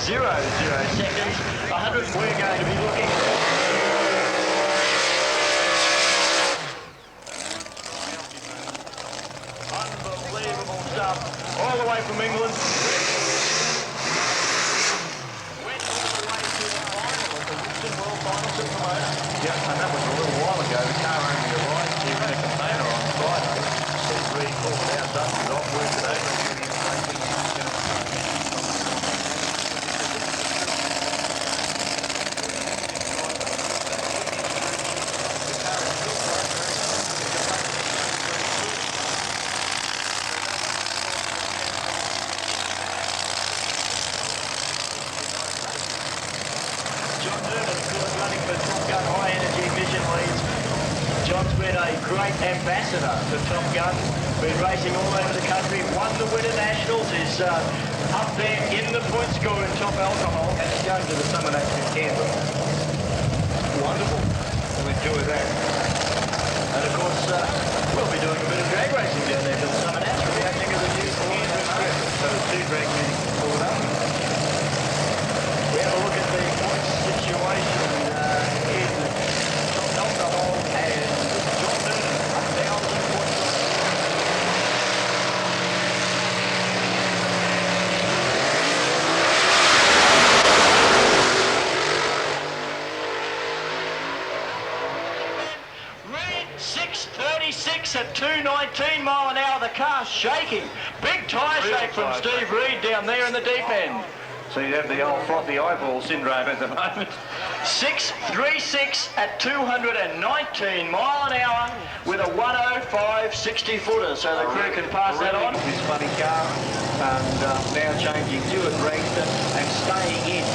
seconds. 100, we're going to be looking. Unbelievable stuff. All the way from England. Went all the way to the final of the Western World Final Supermoto. Yeah, and that was a little while ago. The car only arrived. He ran a container on Friday. Steve Reed called it out, dusted it off, worked it over, and getting it racing. John's been a great ambassador for Top Gun, been racing all over the country, won the Winter Nationals, is up there in the point score in top alcohol, and he's going to the Summer Nationals in Canberra. Wonderful. We'll enjoy that. And of course, we'll be doing a bit of drag racing down there for the Summer Nationals. We're going to the new Canberra trip. So the two drag meetings pulled up. We have a look at the points situation in top alcohol and John Noonan up down the point. Red 636 at 219 mile an hour. The car shaking. Big tyre shake from Steve Reed down there in the deep end. So you have the old frothy eyeball syndrome at the moment. 636 at 219 mile an hour with a 105 60 footer, so the crew can pass that on. This funny car, and now changing to a dragster and staying in.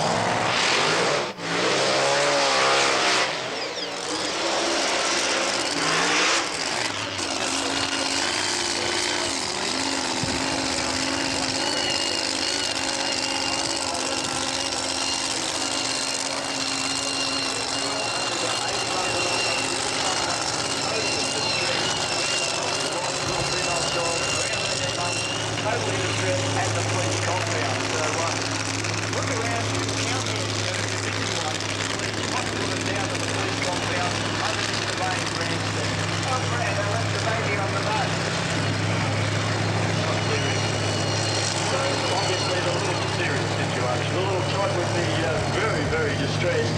Very distressed.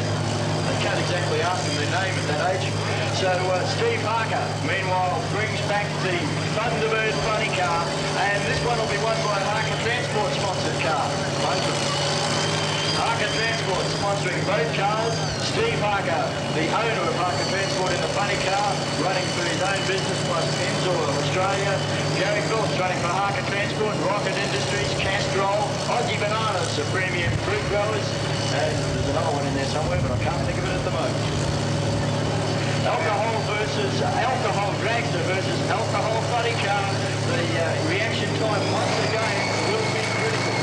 They can't exactly ask them their name at that age. So Steve Parker, meanwhile, brings back the Thunderbird funny car, and this one will be won by Harker Transport sponsored car. Harker Transport sponsoring both cars. Steve Parker, the owner of Harker Transport in the funny car, running for his own business plus Pennzoil of Australia. Gary Phillips running for Harker Transport, Rocket Industries, Castrol, Aussie Bananas, the premium fruit growers. And there's another one in there somewhere, but I can't think of it at the moment. Alcohol versus alcohol dragster versus alcohol funny car. The reaction time once again will be critical.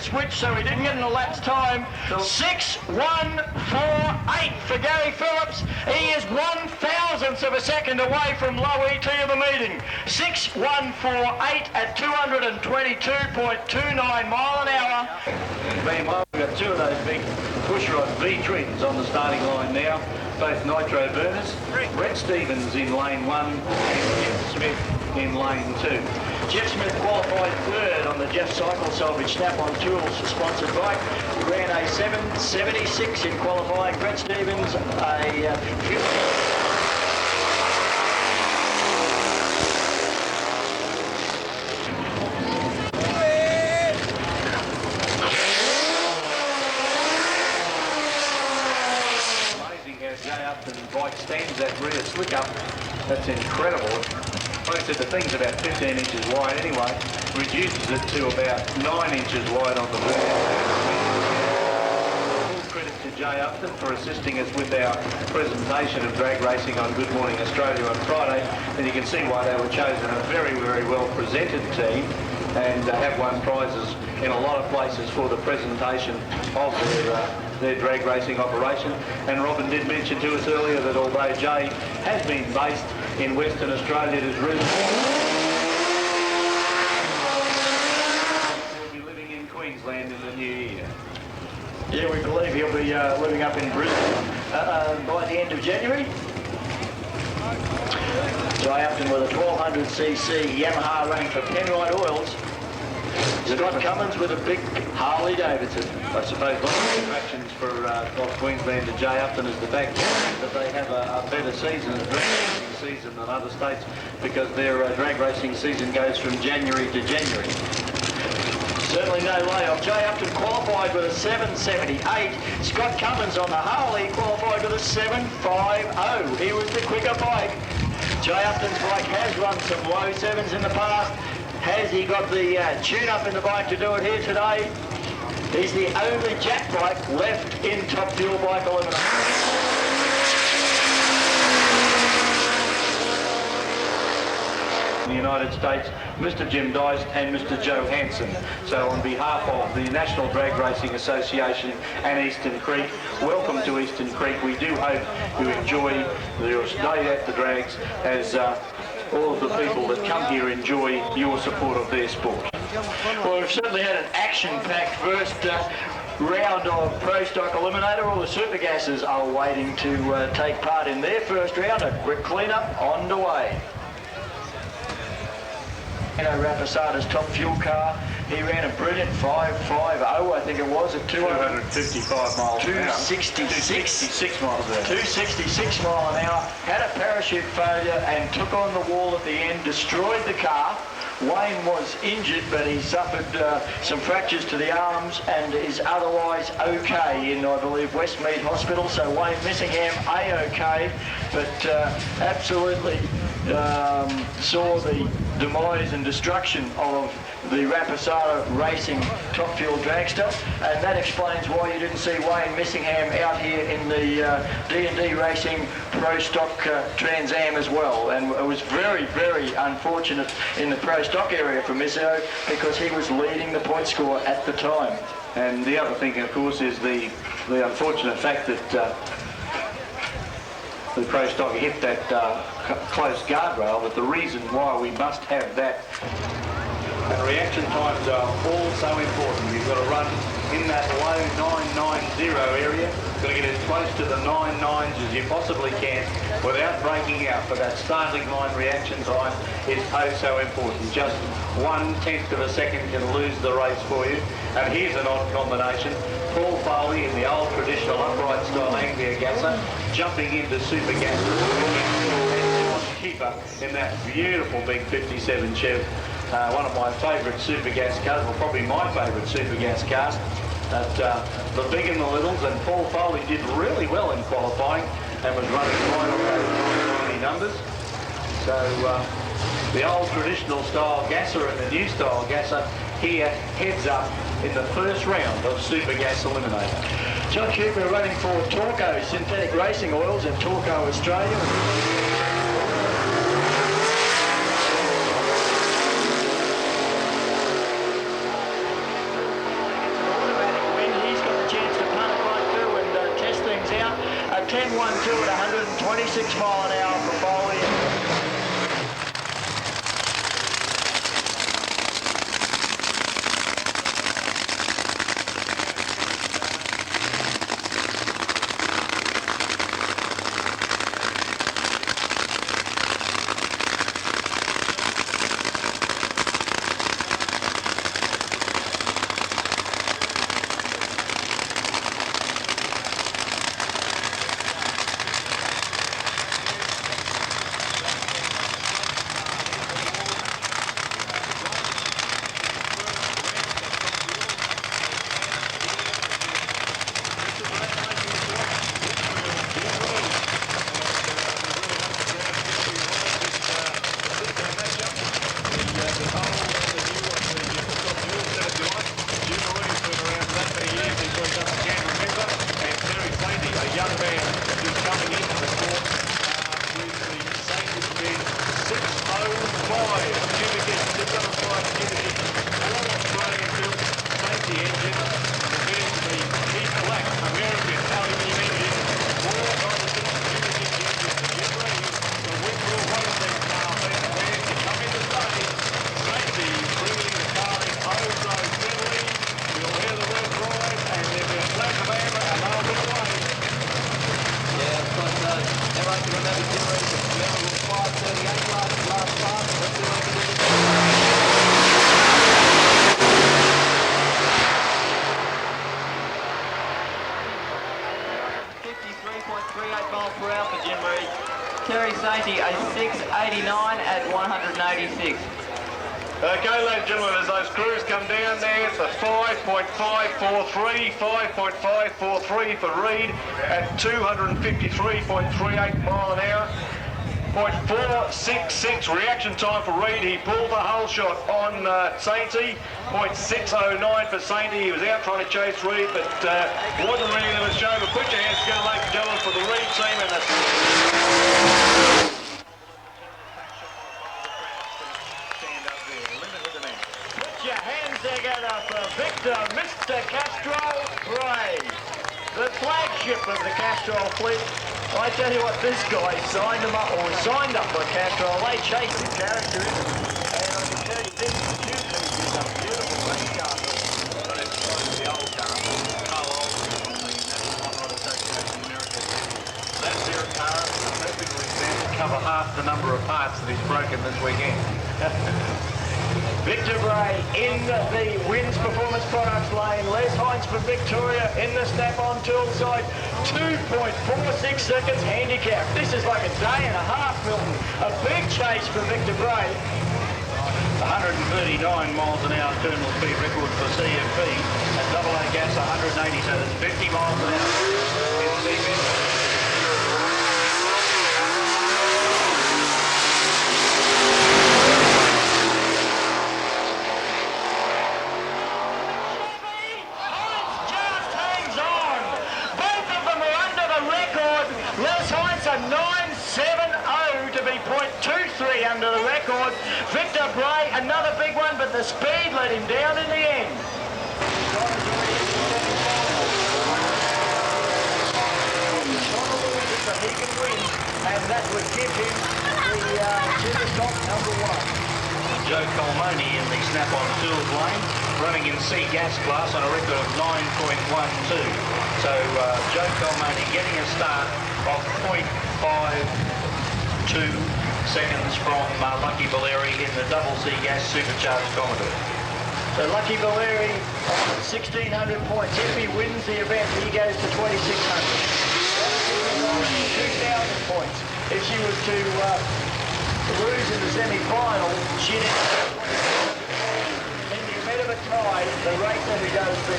Switch, so he didn't get an elapsed time. 6:148 for Gary Phillips. He is 1,000th of a second away from low ET of the meeting. 6:148 at 222.29 mile an hour. Meanwhile, we've got two of those big pushrod V-twins on the starting line now, both nitro burners. Brett Stevens in lane 1 and Jeff Smith in lane 2. Jeff Smith qualified third on the Jeff Cycle Salvage Snap-on Tools sponsored bike. He ran a 7:76 in qualifying. Brett Stevens a 50. Amazing how Jay Upton's bike stands that rear slick up. That's incredible. Like I said, the thing's about 15 inches wide anyway, reduces it to about 9 inches wide on the rear. Full credit to Jay Upton for assisting us with our presentation of drag racing on Good Morning Australia on Friday. And you can see why they were chosen, a very, very well presented team, and have won prizes in a lot of places for the presentation of their drag racing operation. And Robin did mention to us earlier that although Jay has been based in Western Australia, it is really he'll be living in Queensland in the new year. Yeah, we believe he'll be living up in Brisbane by the end of January. Jay Upton with a 1200cc Yamaha running for Penrite Oils. Scott Cummins with a big Harley Davidson. I suppose one of the attractions for Queensland to Jay Upton is the fact that they have a better season, a drag racing season than other states, because their drag racing season goes from January to January. Certainly no layoff. Jay Upton qualified with a 778. Scott Cummins on the Harley qualified with a 750. He was the quicker bike. Jay Upton's bike has run some low sevens in the past. Has he got the tune-up in the bike to do it here today? He's the only jack bike left in Top Fuel Bike Elimination. The United States, Mr. Jim Dice and Mr. Joe Hansen. So on behalf of the National Drag Racing Association and Eastern Creek, welcome to Eastern Creek. We do hope you enjoy your stay at the drags, as all of the people that come here enjoy your support of their sport. Well, we've certainly had an action-packed first round of Pro Stock Eliminator. All the super gases are waiting to take part in their first round. A quick clean-up on the way. Rapasada's Top Fuel car. He ran a brilliant 550, I think it was, at 255 miles an hour. 266 miles an hour. 266 mile an hour. Had a parachute failure and took on the wall at the end, destroyed the car. Wayne was injured, but he suffered some fractures to the arms and is otherwise okay in, I believe, Westmead Hospital. So Wayne Missingham, A-OK, but absolutely saw the demise and destruction of the Rapasada Racing Top Fuel dragster, and that explains why you didn't see Wayne Missingham out here in the D&D Racing Pro Stock Trans Am as well. And it was very, very unfortunate in the Pro Stock area for Misso, because he was leading the point score at the time. And the other thing, of course, is the unfortunate fact that the Pro Stock hit that close guardrail, but the reason why we must have that. And reaction times are also important. You've got to run in that low 990 area. You've got to get as close to the 99s as you possibly can without breaking out. But that starting line reaction time is oh so important. Just 1/10 of a second can lose the race for you. And here's an odd combination. Paul Foley in the old traditional upright style Anglia gasser, jumping into super gas. Keeper in that beautiful big 57 Chev. One of my favourite super gas cars, well, probably my favourite super gas car. The big and the littles, and Paul Foley did really well in qualifying and was running right on those 90 numbers. So the old traditional style gasser and the new style gasser here heads up in the first round of Super Gas Eliminator. John Cooper running for Torco Synthetic Racing Oils in Torco, Australia. A 10-1-2 at 126 mile an hour for Foley. at 186. Okay, ladies and gentlemen, as those crews come down there, it's a 5.543, 5.543 for Reed at 253.38 mile an hour. 0.466 reaction time for Reed. He pulled the whole shot on Sainty. 0.609 for Sainty. He was out trying to chase Reed, but wasn't really going to show. But put your hands together, ladies and gentlemen, for the Reed team. And Put your hands together for Victor, Mr. Castrol Bray, the flagship of the Castrol fleet. I tell you what, this guy signed him up, or signed up for Castrol. They chased his character, and I can tell you this, the Duke is a beautiful race car. But it's like the old car, that's their car, perfectly set to cover half the number of parts that he's broken this weekend. Victor Bray in the Wins Performance Products lane. Les Hines for Victoria in the snap-on tool side. 2.46 seconds handicap. This is like a day and a half, Milton. A big chase for Victor Bray. 139 miles an hour terminal speed record for CFP. At AA gas 180, so that's 50 miles an hour. A 9.70 to be 0.23 under the record. Victor Bray, another big one, but the speed let him down in the end. So he can win, and that would give him the super top number one. Joe Colmoni in the snap-on tools lane, running in C gas class on a record of 9.12. So Joe Colmoni getting a start of 0.52 seconds from Lucky Valeri in the double C gas supercharged Commodore. So Lucky Valeri on 1,600 points. If he wins the event, he goes to 2,600. 2,000 points. If she was to lose in the semi-final, she'd end up in the event of a tie, the race then goes to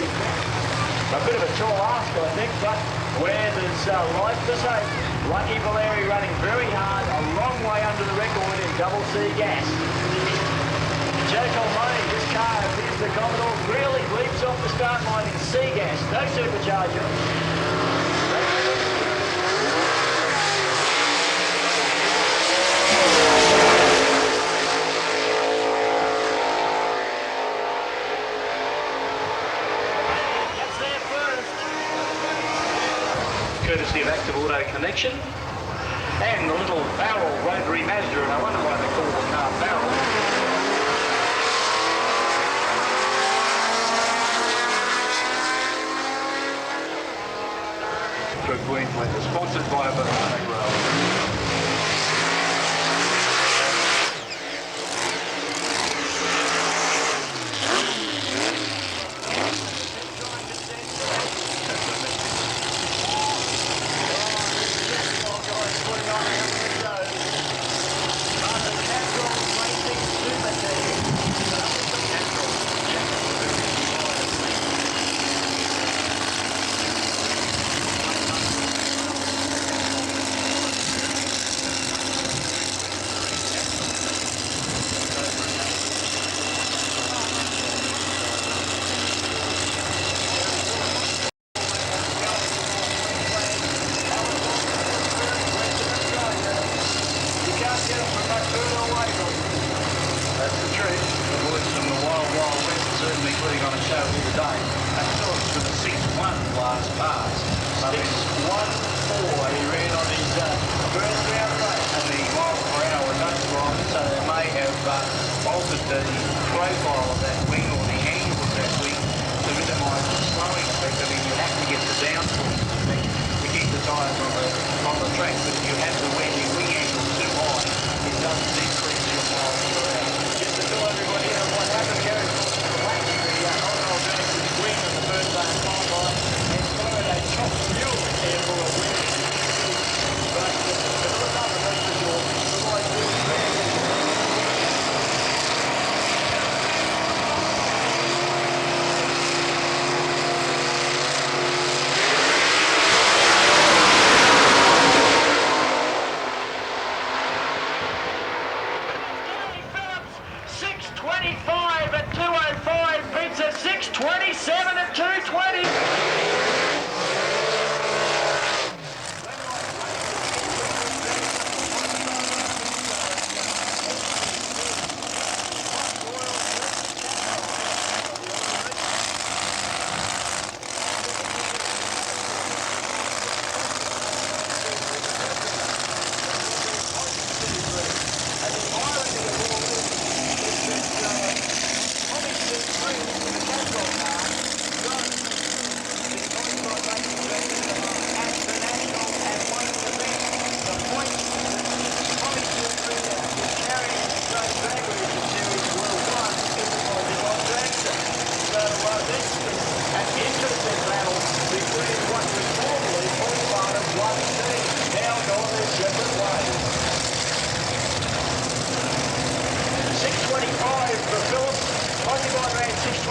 a bit of a tall ask, I think, but where there's life to save. Lucky Valeri running very hard, a long way under the record in double C gas. Joe Colmoni, this car, here's the Commodore, really leaps off the start line in C gas, no supercharger. Courtesy of Active Auto Connection, and the little barrel rotary Mazda, and I wonder why they call the car barrel. Through Queensland, sponsored by Banana Grow.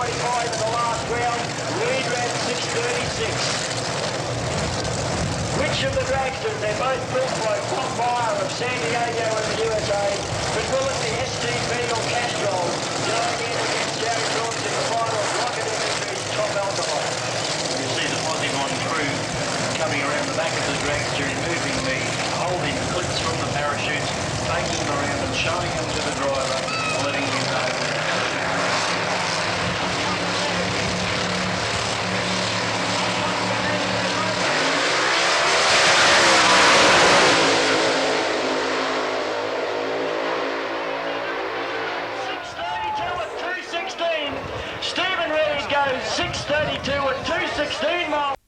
in the last round. Reed ran 6:36. Which of the dragsters? They're both built by Tawyer of San Diego in the USA. But will it be STP or Castrol going in against Jerry Phillips in the final Rocket Industries Top Alcohol? You see the Posing on crew coming around the back of the dragster, removing the holding clips from the parachutes, taking them around and showing them to the driver, letting him know. Stephen Reed goes 6:32 at 2:16 miles.